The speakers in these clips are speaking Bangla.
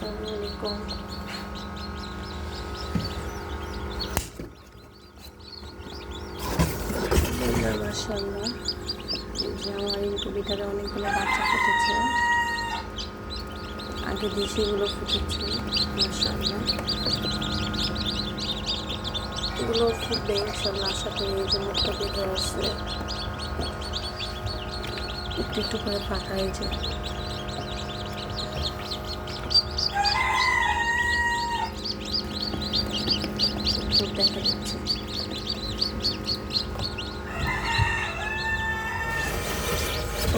আসসালামু আলাইকুম। মাশাআল্লাহ, যে আমার ইনকিউবেটরে অনেকগুলো বাচ্চা ফুটেছে। আগে দেশিগুলো ফুটেছে, মাশাআল্লাহ। এগুলো ফুটবে ইনশাআল্লাহ, আশা করি। এই যে মুখটা বের হয়ে আসছে, একটু একটু করে পাকা। এই যে দেখা যাচ্ছে।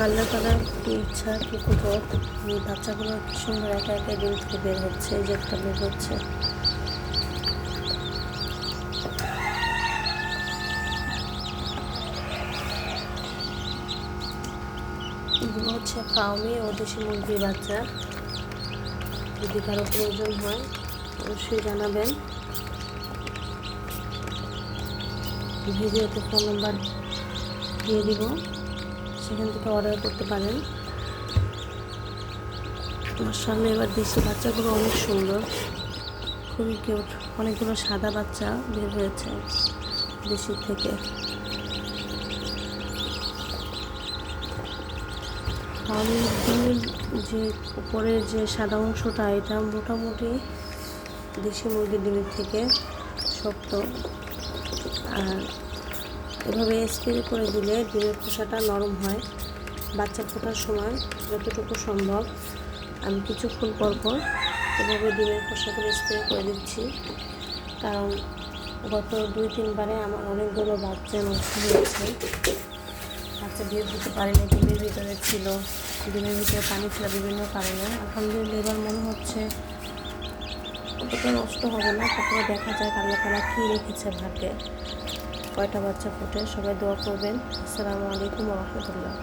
আল্লাহ তাআলার কি ইচ্ছা, কি কুদরত, এই বাচ্চাগুলো কি সুন্দর একা একা ডিম থেকে বের হচ্ছে। এই যে একটা বের হচ্ছে। এগুলো হচ্ছে ফার্মি ও দেশি মুরগির বাচ্চা। যদি কারো প্রয়োজন হয় অবশ্যই জানাবেন। ভিডিওতে ফোন নাম্বার দিয়ে দিব, সেখান থেকে অর্ডার করতে পারেন। আমার সামনে এবার দেশি বাচ্চাগুলো অনেক সুন্দর, খুবই কিউট। অনেকগুলো সাদা বাচ্চা বের হয়েছে দেশির থেকে। আমি ডিমের যে উপরের যে সাদা অংশটা, এটা মোটামুটি দেশি মুরগির ডিমের থেকে শক্ত। আর এভাবে স্প্রে করে দিলে ডিমের খোসাটা নরম হয়। বাচ্চা ফোটার সময় যতটুকু সম্ভব আমি কিছুক্ষণ পর পর এভাবে ডিমের খোসাগুলো স্প্রে করে দিচ্ছি, কারণ গত 2-3 বারে আমার অনেকগুলো বাচ্চা নষ্ট হয়েছে। বাচ্চা বের হতে পারেনি, ডিমের ভিতরে ছিল, ডিমের ভিতরে পানি ছিল বিভিন্ন কারণে। আলহামদুলিল্লাহ এবার মনে হচ্ছে অতটা নষ্ট হবে না। তারপরে দেখা যায় আল্লাহ তাআলা কী রেখেছে ভাগ্যে, কয়টা বাচ্চা ফোটে। সবাই দোয়া করবেন। আসসালামু আলাইকুম ওয়া রাহমাতুল্লাহ।